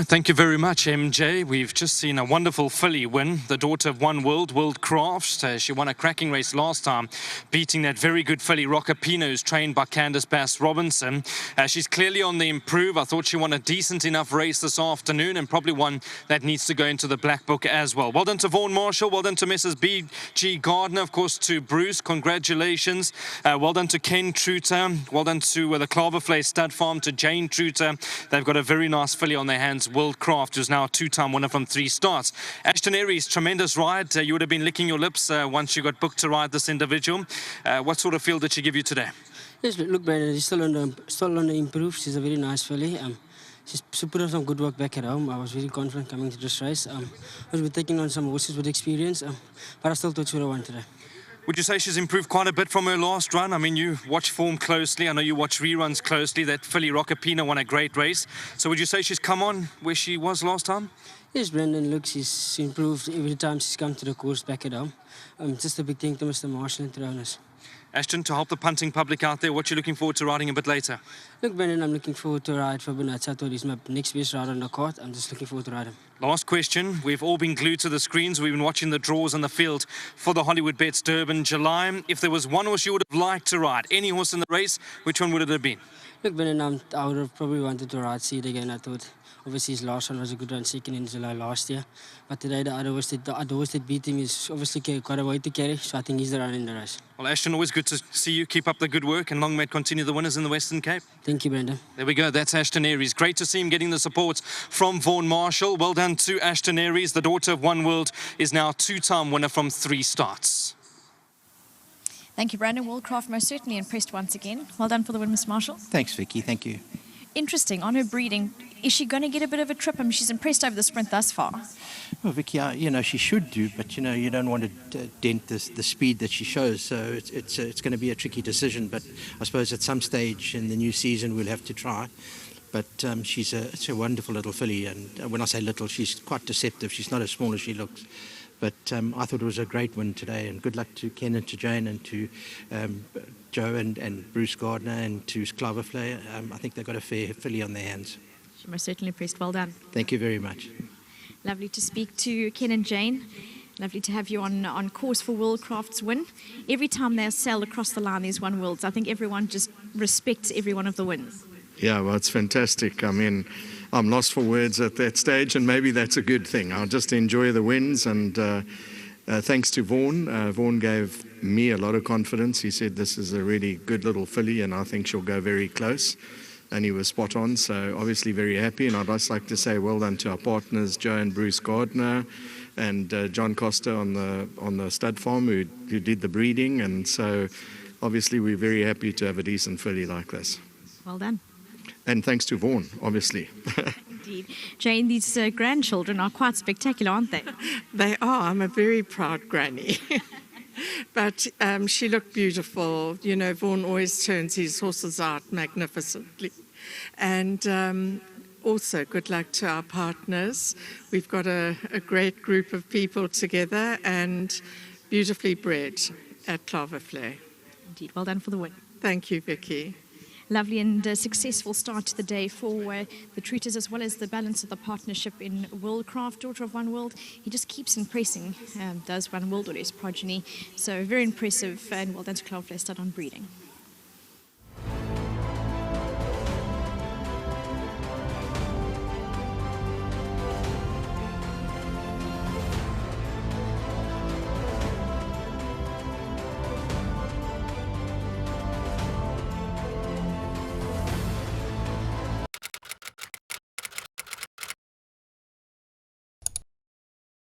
right, thank you very much, MJ. We've just seen a wonderful filly win, the daughter of One World, WORLDCRAFT. She won a cracking race last time, beating that very good filly, Rocker Pino, who's trained by Candice Bass-Robinson. She's clearly on the improve. I thought she won a decent enough race this afternoon, and probably one that needs to go into the black book as well. Well done to Vaughan Marshall, well done to Mrs. B.G. Gardner, of course to Bruce, congratulations. Well done to Ken Truter, well done to the Claverflay Stud Farm, to Jane Truter. They've got a very nice filly on their hands, WORLDCRAFT, who's now a two-time winner from 3 starts. Ashton Aries, tremendous ride. You would have been licking your lips once you got booked to ride this individual. What sort of feel did she give you today? Yes, look, Brandon, she's still on the improve. She's a very nice filly. She put up some good work back at home. I was very confident coming to this race. I was taking on some horses with experience, but I still thought she would have won today. Would you say she's improved quite a bit from her last run? I mean, you watch form closely. I know you watch reruns closely. That filly Rocker Pino won a great race. So would you say she's come on where she was last time? Yes, Brendan, look, she's improved every time she's come to the course back at home. Just a big thank to Mr. Marshall and to the owners. Ashton, to help the punting public out there, what are you looking forward to riding a bit later? Look, Brendan, I'm looking forward to ride for Bernard. I thought he's my next best rider on the card. I'm just looking forward to riding. Last question. We've all been glued to the screens. We've been watching the draws on the field for the Hollywoodbets Durban July. If there was one horse you would have liked to ride, any horse in the race, which one would it have been? Look, Brendan, I would have probably wanted to ride Seed again. I thought, obviously, his last one was a good run, second in July last year. But today, the other horse that beat him is obviously quite a way to carry, so I think he's the runner in the race. Well, Ashton, always good to see you. Keep up the good work, and long may it continue the winners in the Western Cape. Thank you, Brendan. There we go. That's Ashton Aries. Great to see him getting the support from Vaughan Marshall. Well done to Ashton Aries. The daughter of One World is now a two-time winner from 3 starts. Thank you, Brandon. WORLDCRAFT most certainly impressed once again. Well done for the win, Mr. Marshall. Thanks, Vicky. Thank you. Interesting, on her breeding, is she going to get a bit of a trip? I mean, she's impressed over the sprint thus far. Well, Vicky, she should do, but, you don't want to dent the speed that she shows, so it's going to be a tricky decision, but I suppose at some stage in the new season we'll have to try. But it's a wonderful little filly, and when I say little, she's quite deceptive. She's not as small as she looks. But I thought it was a great win today, and good luck to Ken and to Jane and to Joe and Bruce Gardner and to Claverflay. I think they've got a fair filly on their hands. She most certainly impressed. Well done. Thank you very much. Lovely to speak to Ken and Jane. Lovely to have you on course for WORLDCRAFT's win. Every time they sail across the line, there's One Worlds. I think everyone just respects every one of the wins. Yeah, well, it's fantastic. I mean, I'm lost for words at that stage, and maybe that's a good thing. I'll just enjoy the wins, and thanks to Vaughan. Vaughan gave me a lot of confidence. He said this is a really good little filly, and I think she'll go very close. And he was spot on, so obviously very happy. And I'd just like to say well done to our partners, Joe and Bruce Gardner, and John Costa on the stud farm who did the breeding. And so obviously we're very happy to have a decent filly like this. Well done. And thanks to Vaughan, obviously. Indeed. Jane, these grandchildren are quite spectacular, aren't they? They are. I'm a very proud granny. But she looked beautiful. You know, Vaughan always turns his horses out magnificently. And also, good luck to our partners. We've got a great group of people together and beautifully bred at Claverflay. Indeed. Well done for the win. Thank you, Vicky. Lovely and successful start to the day for the Treaters, as well as the balance of the partnership in WORLDCRAFT, daughter of One World. He just keeps impressing, does One World or his progeny. So very impressive, and well done to Claverflay Stud on breeding.